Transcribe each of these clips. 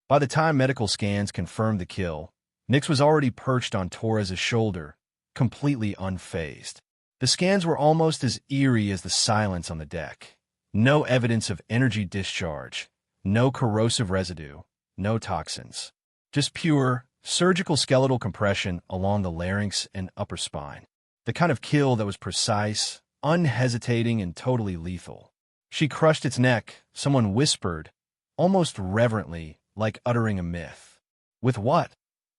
By the time medical scans confirmed the kill, Nix was already perched on Torres' shoulder, completely unfazed. The scans were almost as eerie as the silence on the deck. No evidence of energy discharge, no corrosive residue, no toxins. Just pure, surgical skeletal compression along the larynx and upper spine. The kind of kill that was precise, unhesitating, and totally lethal. She crushed its neck, someone whispered, almost reverently, like uttering a myth. With what?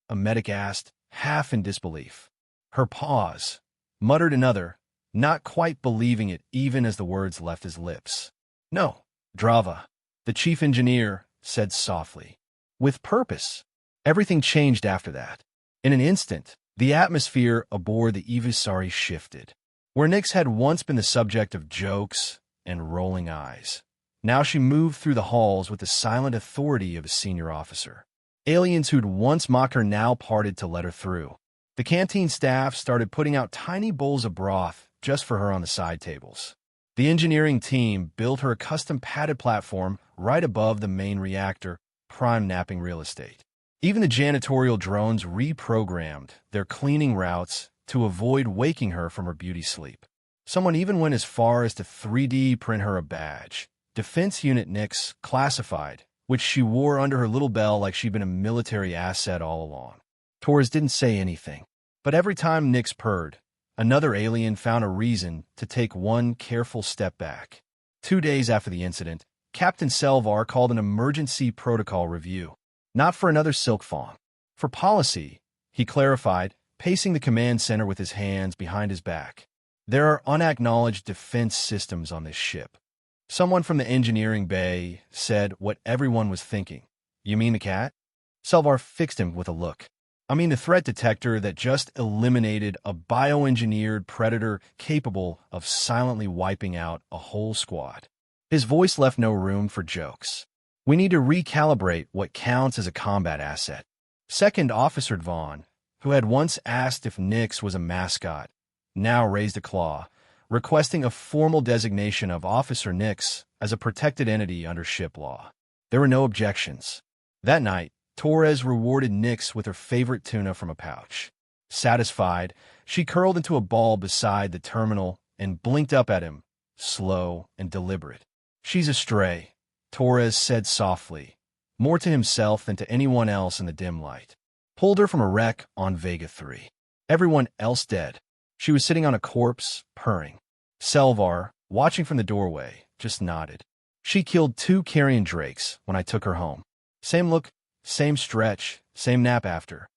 A medic asked, half in disbelief. Her pause. Muttered another, not quite believing it even as the words left his lips. No, Drava, the chief engineer, said softly. With purpose. Everything changed after that. In an instant, the atmosphere aboard the Evasari shifted. Where Nix had once been the subject of jokes and rolling eyes, now she moved through the halls with the silent authority of a senior officer. Aliens who'd once mocked her now parted to let her through. The canteen staff started putting out tiny bowls of broth just for her on the side tables. The engineering team built her a custom padded platform right above the main reactor, prime napping real estate. Even the janitorial drones reprogrammed their cleaning routes to avoid waking her from her beauty sleep. Someone even went as far as to 3D print her a badge, Defense Unit Nix Classified, which she wore under her little bell like she'd been a military asset all along. Torres didn't say anything, but every time Nix purred, another alien found a reason to take one careful step back. 2 days after the incident, Captain Selvar called an emergency protocol review. Not for another Silkfang. For policy, he clarified, pacing the command center with his hands behind his back. There are unacknowledged defense systems on this ship. Someone from the engineering bay said what everyone was thinking. You mean the cat? Selvar fixed him with a look. I mean the threat detector that just eliminated a bioengineered predator capable of silently wiping out a whole squad. His voice left no room for jokes. We need to recalibrate what counts as a combat asset. Second Officer Vaughn, who had once asked if Nix was a mascot, now raised a claw, requesting a formal designation of Officer Nix as a protected entity under ship law. There were no objections. That night, Torres rewarded Nix with her favorite tuna from a pouch. Satisfied, she curled into a ball beside the terminal and blinked up at him, slow and deliberate. She's a stray, Torres said softly, more to himself than to anyone else in the dim light. Pulled her from a wreck on Vega 3. Everyone else dead. She was sitting on a corpse, purring. Selvar, watching from the doorway, just nodded. She killed 2 carrion drakes when I took her home. Same look, same stretch, same nap after.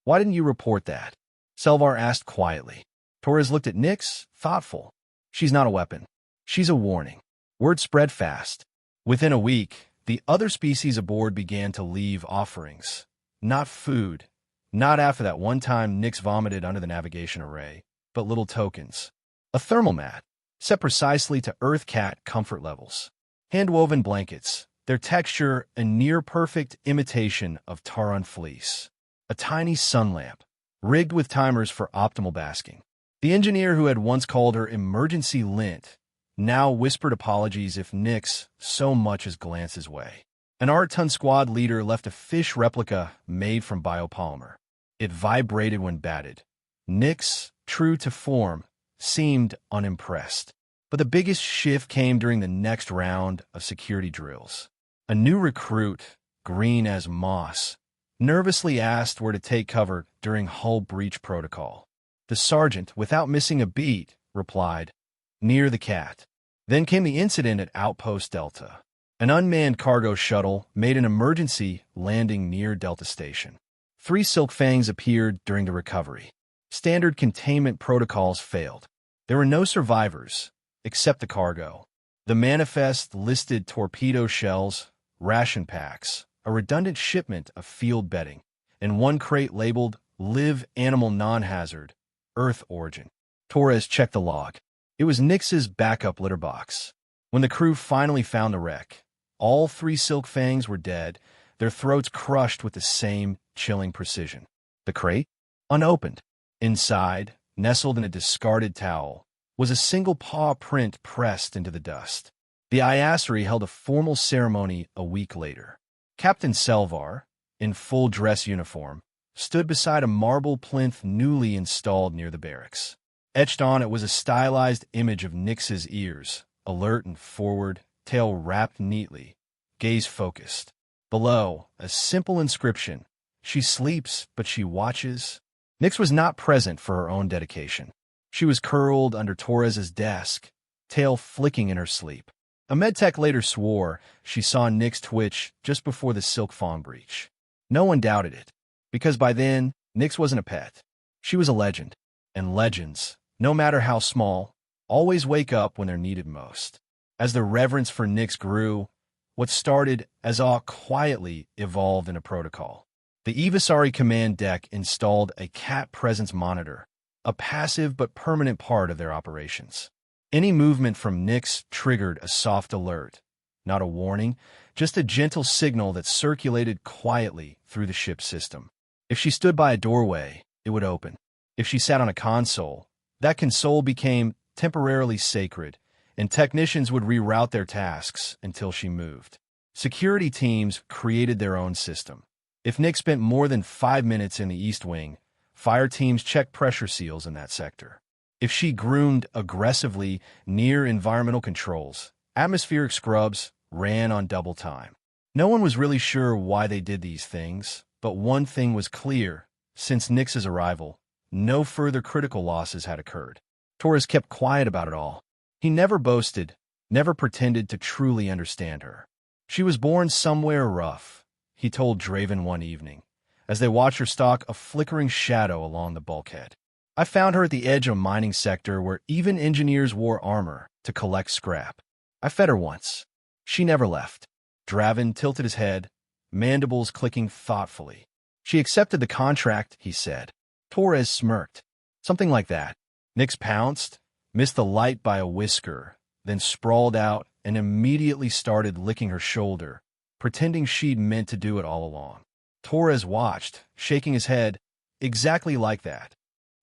Why didn't you report that? Selvar asked quietly. Torres looked at Nix, thoughtful. She's not a weapon. She's a warning. Word spread fast. Within a week, the other species aboard began to leave offerings. Not food. Not after that one time Nix vomited under the navigation array, but little tokens. A thermal mat, set precisely to Earth-cat comfort levels. Hand-woven blankets, their texture a near-perfect imitation of Taran fleece. A tiny sun lamp, rigged with timers for optimal basking. The engineer who had once called her emergency lint now whispered apologies if Nix so much as glanced his way. An Art-Ton squad leader left a fish replica made from biopolymer. It vibrated when batted. Nix, true to form, seemed unimpressed. But the biggest shift came during the next round of security drills. A new recruit, green as moss, nervously asked where to take cover during hull breach protocol. The sergeant, without missing a beat, replied, near the cat. Then came the incident at Outpost Delta. An unmanned cargo shuttle made an emergency landing near Delta Station. 3 Silkfangs appeared during the recovery. Standard containment protocols failed. There were no survivors, except the cargo. The manifest listed torpedo shells, ration packs, a redundant shipment of field bedding, and 1 crate labeled Live Animal Non-Hazard, Earth Origin. Torres checked the log. It was Nix's backup litter box. When the crew finally found the wreck, all 3 Silkfangs were dead, their throats crushed with the same chilling precision. The crate? Unopened. Inside, nestled in a discarded towel, was a single paw print pressed into the dust. The Evasari held a formal ceremony a week later. Captain Selvar, in full dress uniform, stood beside a marble plinth newly installed near the barracks. Etched on it was a stylized image of Nyx's ears, alert and forward, tail wrapped neatly, gaze focused. Below, a simple inscription, "She sleeps, but she watches." Nyx was not present for her own dedication. She was curled under Torres's desk, tail flicking in her sleep. A medtech later swore she saw Nyx twitch just before the Silk Fang breach. No one doubted it, because by then, Nyx wasn't a pet. She was a legend. And legends, no matter how small, always wake up when they're needed most. As the reverence for Nyx grew, what started as awe quietly evolved in a protocol. The Evasari command deck installed a cat presence monitor, a passive but permanent part of their operations. Any movement from Nyx triggered a soft alert, not a warning, just a gentle signal that circulated quietly through the ship's system. If she stood by a doorway, it would open. If she sat on a console, that console became temporarily sacred, and technicians would reroute their tasks until she moved. Security teams created their own system. If Nyx spent more than 5 minutes in the East Wing, fire teams checked pressure seals in that sector. If she groomed aggressively near environmental controls, atmospheric scrubs ran on double time. No one was really sure why they did these things, but one thing was clear. Since Nyx's arrival, no further critical losses had occurred. Torres kept quiet about it all. He never boasted, never pretended to truly understand her. She was born somewhere rough, he told Draven one evening, as they watched her stalk a flickering shadow along the bulkhead. I found her at the edge of a mining sector where even engineers wore armor to collect scrap. I fed her once. She never left. Draven tilted his head, mandibles clicking thoughtfully. She accepted the contract, he said. Torres smirked. Something like that. Nyx pounced, missed the light by a whisker, then sprawled out and immediately started licking her shoulder, pretending she'd meant to do it all along. Torres watched, shaking his head, exactly like that.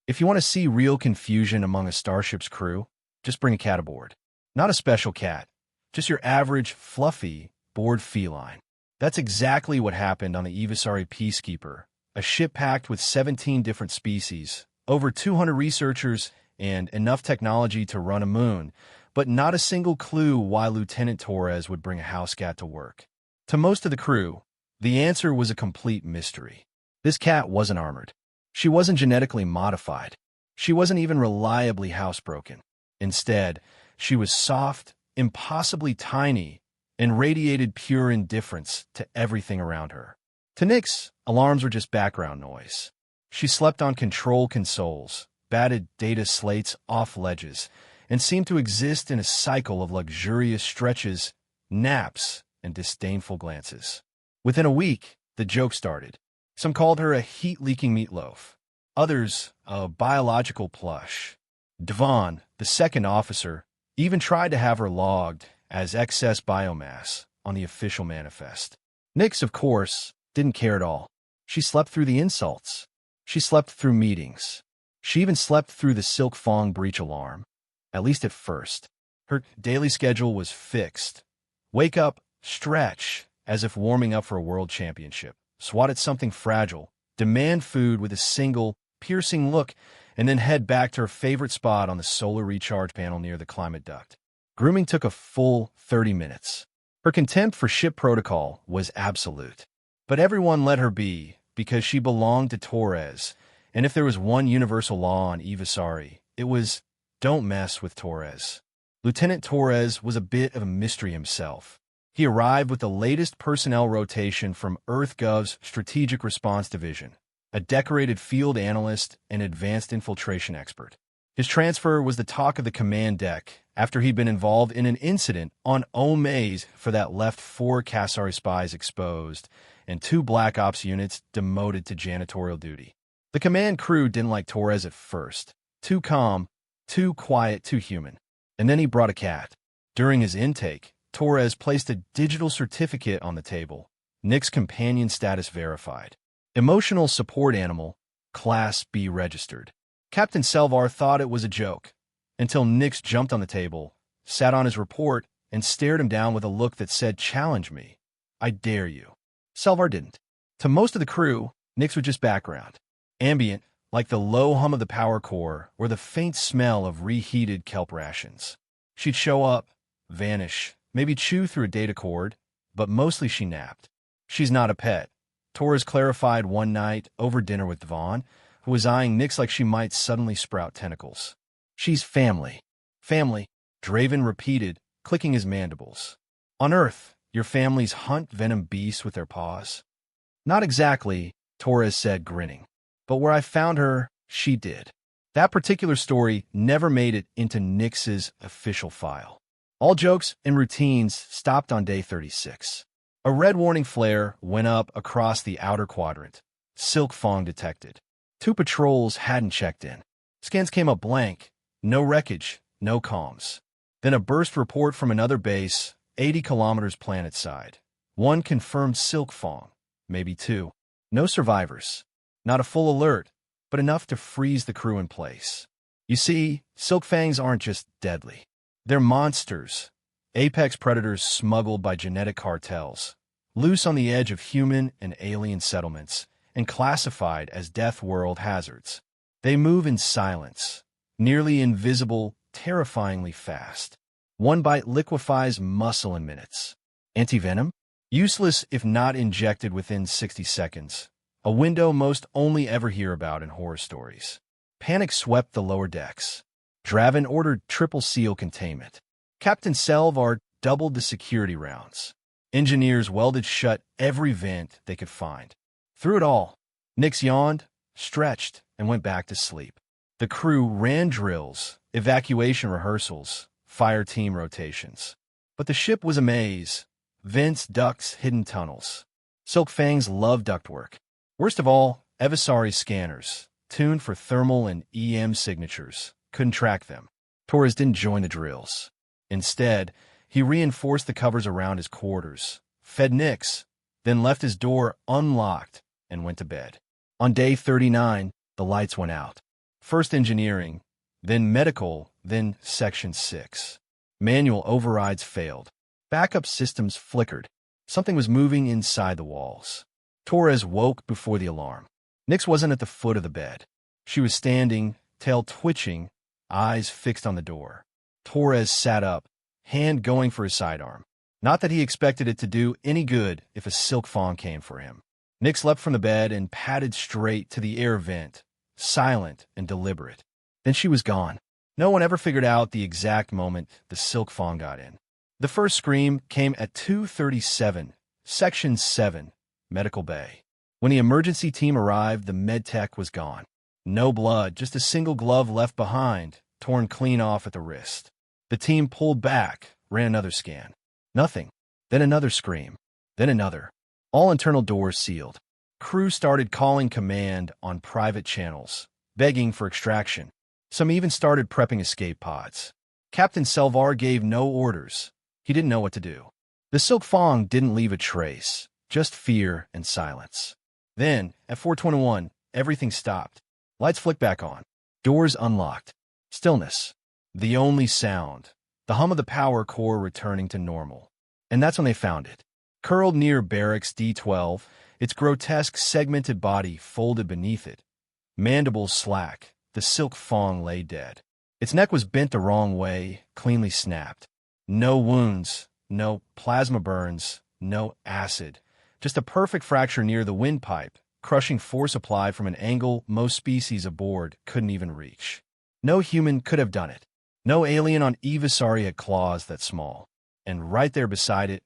If you want to see real confusion among a starship's crew, just bring a cat aboard. Not a special cat, just your average, fluffy, bored feline. That's exactly what happened on the Evasari Peacekeeper, a ship packed with 17 different species, over 200 researchers, and enough technology to run a moon, but not a single clue why Lieutenant Torres would bring a housecat to work. To most of the crew, the answer was a complete mystery. This cat wasn't armored. She wasn't genetically modified. She wasn't even reliably housebroken. Instead, she was soft, impossibly tiny, and radiated pure indifference to everything around her. To Nyx, alarms were just background noise. She slept on control consoles, batted data slates off ledges, and seemed to exist in a cycle of luxurious stretches, naps, and disdainful glances. Within a week, the joke started. Some called her a heat-leaking meatloaf. Others, a biological plush. Devon, the second officer, even tried to have her logged as excess biomass on the official manifest. Nyx, of course, didn't care at all. She slept through the insults. She slept through meetings. She even slept through the Silk Fang breach alarm, at least at first. Her daily schedule was fixed. Wake up, stretch, as if warming up for a world championship. Swat at something fragile, demand food with a single, piercing look, and then head back to her favorite spot on the solar recharge panel near the climate duct. Grooming took a full 30 minutes. Her contempt for ship protocol was absolute. But everyone let her be, because she belonged to Torres, and if there was one universal law on Evasari, it was, don't mess with Torres. Lieutenant Torres was a bit of a mystery himself. He arrived with the latest personnel rotation from EarthGov's Strategic Response Division, a decorated field analyst and advanced infiltration expert. His transfer was the talk of the command deck after he'd been involved in an incident on Omaze that left 4 Kasari spies exposed and 2 Black Ops units demoted to janitorial duty. The command crew didn't like Torres at first. Too calm, too quiet, too human. And then he brought a cat. During his intake, Torres placed a digital certificate on the table, Nyx companion status verified. Emotional support animal, Class B registered. Captain Selvar thought it was a joke, until Nyx jumped on the table, sat on his report, and stared him down with a look that said, "Challenge me. I dare you." Salvar didn't. To most of the crew, Nyx was just background. Ambient, like the low hum of the power core or the faint smell of reheated kelp rations. She'd show up, vanish, maybe chew through a data cord, but mostly she napped. She's not a pet. Torres clarified one night over dinner with Devon, who was eyeing Nyx like she might suddenly sprout tentacles. She's family. Family, Draven repeated, clicking his mandibles. On Earth, your families hunt venom beasts with their paws? Not exactly, Torres said, grinning. But where I found her, she did. That particular story never made it into Nyx's official file. All jokes and routines stopped on day 36. A red warning flare went up across the outer quadrant. Silk Fang detected. 2 patrols hadn't checked in. Scans came up blank. No wreckage, no comms. Then a burst report from another base, 80 kilometers planet-side. 1 confirmed Silk Fang, maybe 2. No survivors. Not a full alert, but enough to freeze the crew in place. You see, Silkfangs aren't just deadly. They're monsters. Apex predators smuggled by genetic cartels, loose on the edge of human and alien settlements, and classified as death world hazards. They move in silence, nearly invisible, terrifyingly fast. 1 bite liquefies muscle in minutes. Antivenom? Useless if not injected within 60 seconds. A window most only ever hear about in horror stories. Panic swept the lower decks. Draven ordered triple seal containment. Captain Selvar doubled the security rounds. Engineers welded shut every vent they could find. Through it all, Nyx yawned, stretched, and went back to sleep. The crew ran drills, evacuation rehearsals, fire team rotations. But the ship was a maze. Vents, ducts, hidden tunnels. Silkfangs loved ductwork. Worst of all, Evasari scanners, tuned for thermal and EM signatures, couldn't track them. Torres didn't join the drills. Instead, he reinforced the covers around his quarters, fed Nyx, then left his door unlocked and went to bed. On day 39, the lights went out. First engineering, then medical, then Section 6. Manual overrides failed. Backup systems flickered. Something was moving inside the walls. Torres woke before the alarm. Nyx wasn't at the foot of the bed. She was standing, tail twitching, eyes fixed on the door. Torres sat up, hand going for his sidearm. Not that he expected it to do any good if a Silk Fang came for him. Nyx leapt from the bed and padded straight to the air vent, silent and deliberate. Then she was gone. No one ever figured out the exact moment the Silk Fang got in. The first scream came at 2:37, Section 7, Medical Bay. When the emergency team arrived, the medtech was gone. No blood, just a single glove left behind, torn clean off at the wrist. The team pulled back, ran another scan. Nothing. Then another scream. Then another. All internal doors sealed. Crew started calling command on private channels, begging for extraction. Some even started prepping escape pods. Captain Selvar gave no orders. He didn't know what to do. The Silk Fang didn't leave a trace, just fear and silence. Then, at 4:21, everything stopped. Lights flicked back on. Doors unlocked. Stillness. The only sound. The hum of the power core returning to normal. And that's when they found it. Curled near Barracks D12, its grotesque segmented body folded beneath it. Mandibles slack, the Silk Fang lay dead. Its neck was bent the wrong way, cleanly snapped. No wounds, no plasma burns, no acid. Just a perfect fracture near the windpipe, crushing force applied from an angle most species aboard couldn't even reach. No human could have done it. No alien on Evasari had claws that small. And right there beside it,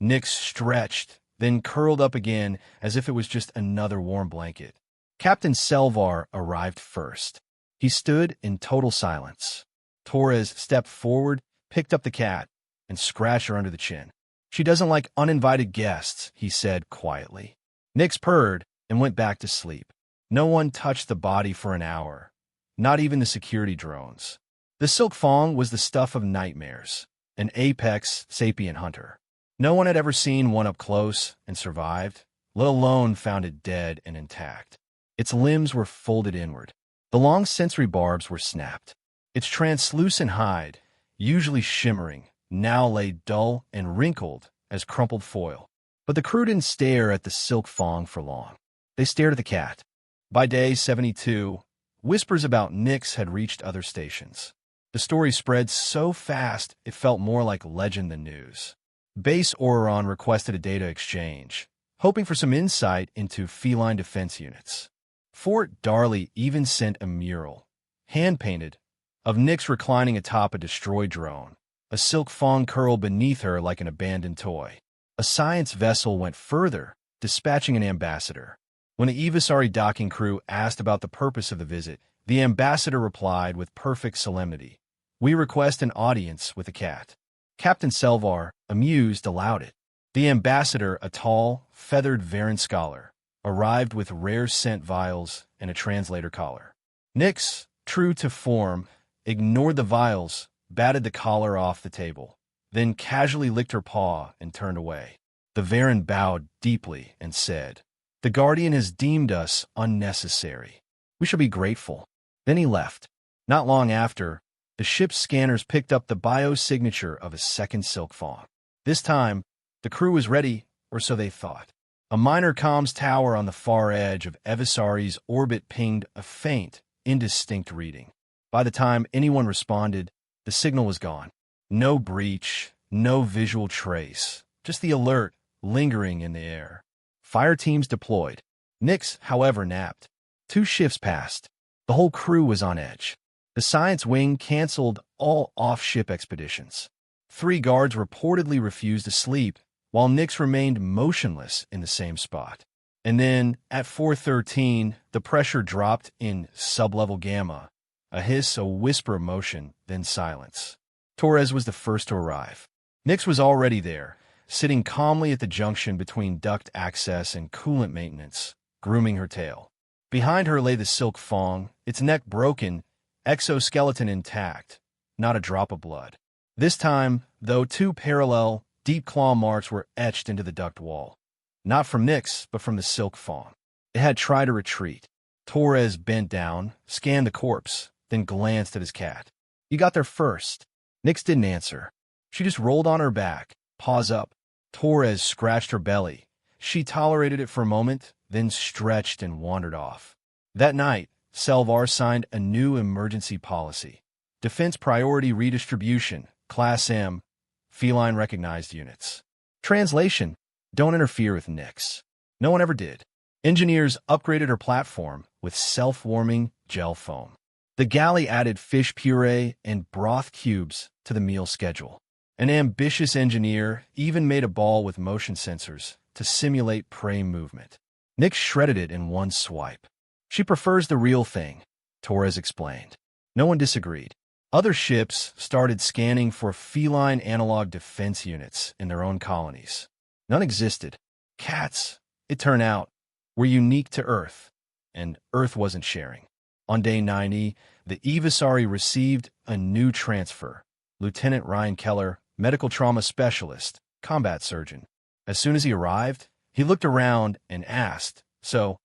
Nyx stretched, then curled up again as if it was just another warm blanket. Captain Selvar arrived first. He stood in total silence. Torres stepped forward, picked up the cat, and scratched her under the chin. She doesn't like uninvited guests, he said quietly. Nyx purred and went back to sleep. No one touched the body for an hour, not even the security drones. The Silk Fang was the stuff of nightmares, an apex sapient hunter. No one had ever seen one up close and survived, let alone found it dead and intact. Its limbs were folded inward. The long sensory barbs were snapped. Its translucent hide, usually shimmering, now lay dull and wrinkled as crumpled foil. But the crew didn't stare at the Silk Fang for long. They stared at the cat. By day 72, whispers about Nyx had reached other stations. The story spread so fast it felt more like legend than news. Base Orion requested a data exchange, hoping for some insight into feline defense units. Fort Darley even sent a mural, hand-painted, of Nyx reclining atop a destroyed drone, a Silk Fang curled beneath her like an abandoned toy. A science vessel went further, dispatching an ambassador. When the Evasari docking crew asked about the purpose of the visit, the ambassador replied with perfect solemnity, "We request an audience with the cat." Captain Selvar, amused, allowed it. The ambassador, a tall, feathered Varan scholar, arrived with rare scent vials and a translator collar. Nyx, true to form, ignored the vials, batted the collar off the table, then casually licked her paw and turned away. The Varan bowed deeply and said, "The Guardian has deemed us unnecessary. We shall be grateful." Then he left. Not long after, the ship's scanners picked up the biosignature of a second Silkfang. This time, the crew was ready, or so they thought. A minor comms tower on the far edge of Evasari's orbit pinged a faint, indistinct reading. By the time anyone responded, the signal was gone. No breach, no visual trace, just the alert lingering in the air. Fire teams deployed. Nyx, however, napped. 2 shifts passed. The whole crew was on edge. The science wing canceled all off-ship expeditions. 3 guards reportedly refused to sleep, while Nyx remained motionless in the same spot. And then, at 4:13, the pressure dropped in sublevel gamma. A hiss, a whisper of motion, then silence. Torres was the first to arrive. Nyx was already there, sitting calmly at the junction between duct access and coolant maintenance, grooming her tail. Behind her lay the Silk Fang, its neck broken, exoskeleton intact, not a drop of blood. This time, though, 2 parallel, deep claw marks were etched into the duct wall. Not from Nyx, but from the Silk Fang. It had tried to retreat. Torres bent down, scanned the corpse, then glanced at his cat. "You got there first." Nyx didn't answer. She just rolled on her back, paws up. Torres scratched her belly. She tolerated it for a moment, then stretched and wandered off. That night, Selvar signed a new emergency policy. Defense priority redistribution, Class M, feline recognized units. Translation: don't interfere with Nyx. No one ever did. Engineers upgraded her platform with self-warming gel foam. The galley added fish puree and broth cubes to the meal schedule. An ambitious engineer even made a ball with motion sensors to simulate prey movement. Nyx shredded it in one swipe. "She prefers the real thing," Torres explained. No one disagreed. Other ships started scanning for feline analog defense units in their own colonies. None existed. Cats, it turned out, were unique to Earth, and Earth wasn't sharing. On day 90, the Evasari received a new transfer. Lieutenant Ryan Keller, medical trauma specialist, combat surgeon. As soon as he arrived, he looked around and asked, "So,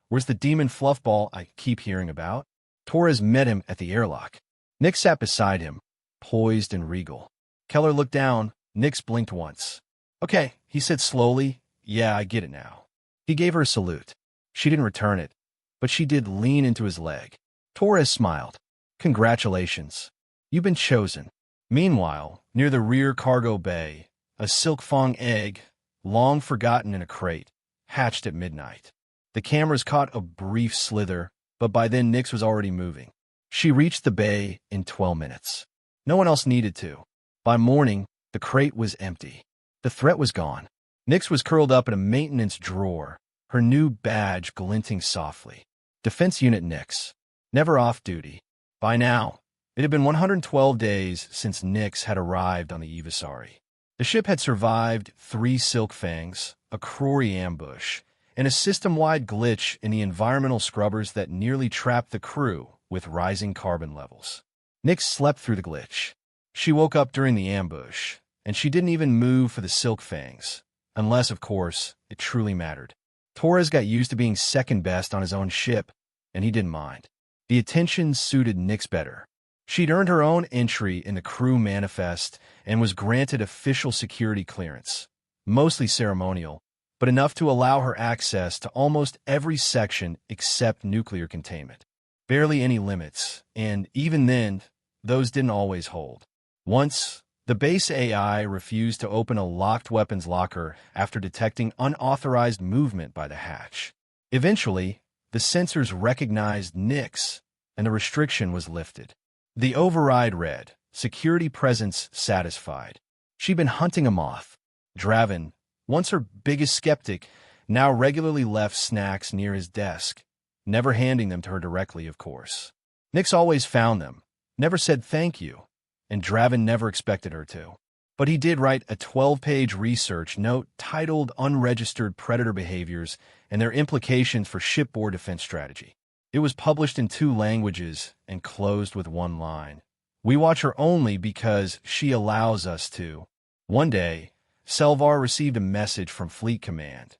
where's the demon fluffball I keep hearing about?" Torres met him at the airlock. Nyx sat beside him, poised and regal. Keller looked down. Nyx blinked once. "Okay," he said slowly. "Yeah, I get it now." He gave her a salute. She didn't return it, but she did lean into his leg. Torres smiled. "Congratulations. You've been chosen." Meanwhile, near the rear cargo bay, a Silkfang egg, long forgotten in a crate, hatched at midnight. The cameras caught a brief slither, but by then Nyx was already moving. She reached the bay in 12 minutes. No one else needed to. By morning, the crate was empty. The threat was gone. Nyx was curled up in a maintenance drawer, her new badge glinting softly. Defense Unit Nyx. Never off duty. By now, it had been 112 days since Nyx had arrived on the Evasari. The ship had survived 3 Silk Fangs, a Crori ambush, and a system-wide glitch in the environmental scrubbers that nearly trapped the crew with rising carbon levels. Nyx slept through the glitch. She woke up during the ambush, and she didn't even move for the Silk Fangs, unless, of course, it truly mattered. Torres got used to being second best on his own ship, and he didn't mind. The attention suited Nyx better. She'd earned her own entry in the crew manifest and was granted official security clearance, mostly ceremonial, but enough to allow her access to almost every section except nuclear containment. Barely any limits, and even then, those didn't always hold. Once, the base AI refused to open a locked weapons locker after detecting unauthorized movement by the hatch. Eventually, the sensors recognized Nyx, and the restriction was lifted. The override read, "Security presence satisfied." She'd been hunting a moth. Draven, once her biggest skeptic, now regularly left snacks near his desk, never handing them to her directly, of course. Nyx always found them, never said thank you, and Draven never expected her to. But he did write a 12-page research note titled Unregistered Predator Behaviors and Their Implications for Shipboard Defense Strategy. It was published in 2 languages and closed with one line. "We watch her only because she allows us to." One day, Selvar received a message from Fleet Command.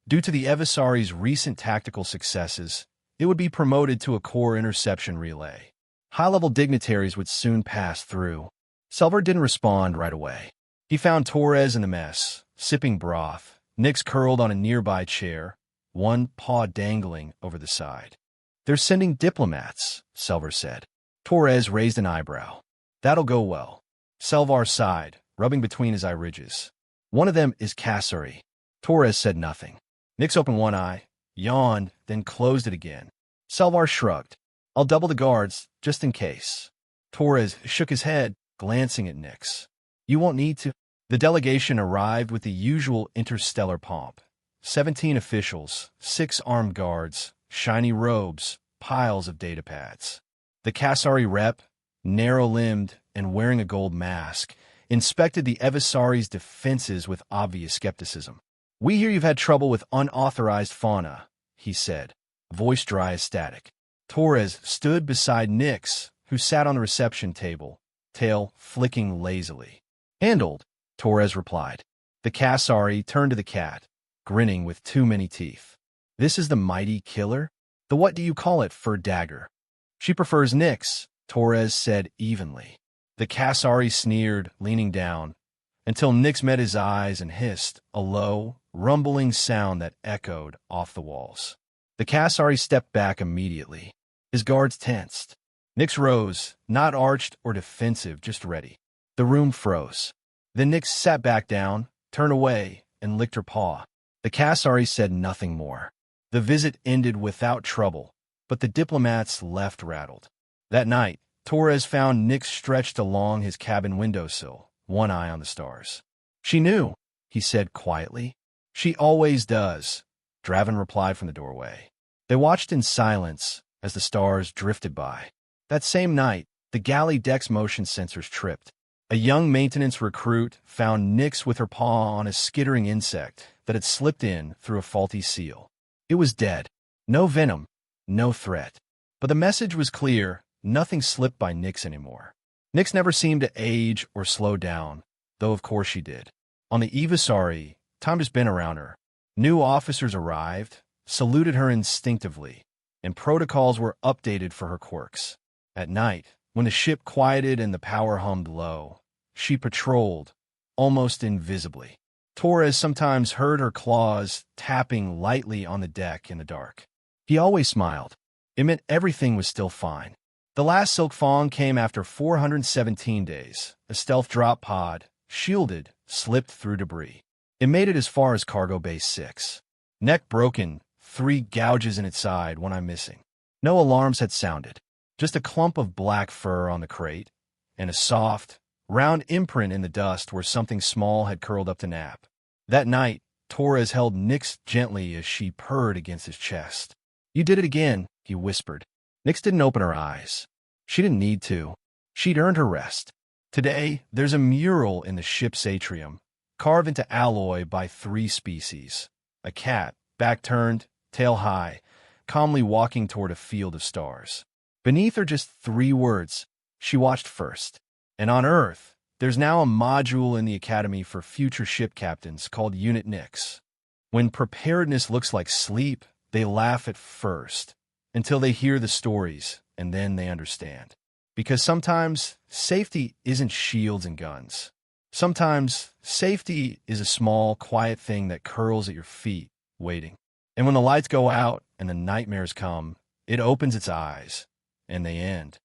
Due to the Evasari's recent tactical successes, it would be promoted to a core interception relay. High-level dignitaries would soon pass through. Selvar didn't respond right away. He found Torres in the mess, sipping broth, Nyx curled on a nearby chair, one paw dangling over the side. "They're sending diplomats," Selvar said. Torres raised an eyebrow. "That'll go well." Selvar sighed, rubbing between his eye ridges. "One of them is Cassari." Torres said nothing. Nyx opened one eye, yawned, then closed it again. Selvar shrugged. "I'll double the guards, just in case." Torres shook his head, glancing at Nyx. "You won't need to." The delegation arrived with the usual interstellar pomp. 17 officials, 6 armed guards, shiny robes, piles of datapads. The Cassari rep, narrow-limbed and wearing a gold mask, inspected the Evasari's defenses with obvious skepticism. "We hear you've had trouble with unauthorized fauna," he said, voice dry as static. Torres stood beside Nyx, who sat on the reception table, tail flicking lazily. "Handled," Torres replied. The Cassari turned to the cat, grinning with too many teeth. "This is the mighty killer? The what do you call it, fur dagger?" "She prefers Nyx," Torres said evenly. The Cassari sneered, leaning down, until Nyx met his eyes and hissed, a low, rumbling sound that echoed off the walls. The Cassari stepped back immediately. His guards tensed. Nyx rose, not arched or defensive, just ready. The room froze. Then Nyx sat back down, turned away, and licked her paw. The Cassari said nothing more. The visit ended without trouble, but the diplomats left rattled. That night, Torres found Nyx stretched along his cabin windowsill, one eye on the stars. "She knew," he said quietly. "She always does," Draven replied from the doorway. They watched in silence as the stars drifted by. That same night, the galley deck's motion sensors tripped. A young maintenance recruit found Nyx with her paw on a skittering insect that had slipped in through a faulty seal. It was dead. No venom, no threat. But the message was clear, nothing slipped by Nyx anymore. Nyx never seemed to age or slow down, though of course she did. On the Evasari, time just been around her. New officers arrived, saluted her instinctively, and protocols were updated for her quirks. At night, when the ship quieted and the power hummed low, she patrolled, almost invisibly. Torres sometimes heard her claws tapping lightly on the deck in the dark. He always smiled. It meant everything was still fine. The last Silk Fang came after 417 days. A stealth drop pod, shielded, slipped through debris. It made it as far as Cargo Base 6. Neck broken, 3 gouges in its side, one eye missing. No alarms had sounded. Just a clump of black fur on the crate, and a soft, round imprint in the dust where something small had curled up to nap. That night, Torres held Nyx gently as she purred against his chest. "You did it again," he whispered. Nyx didn't open her eyes. She didn't need to. She'd earned her rest. Today, there's a mural in the ship's atrium, carved into alloy by 3 species. A cat, back turned, tail high, calmly walking toward a field of stars. Beneath are just 3 words. She watched first. And on Earth, there's now a module in the Academy for future ship captains called Unit Nyx. When preparedness looks like sleep, they laugh at first, until they hear the stories, and then they understand. Because sometimes, safety isn't shields and guns. Sometimes, safety is a small, quiet thing that curls at your feet, waiting. And when the lights go out and the nightmares come, it opens its eyes, and they end.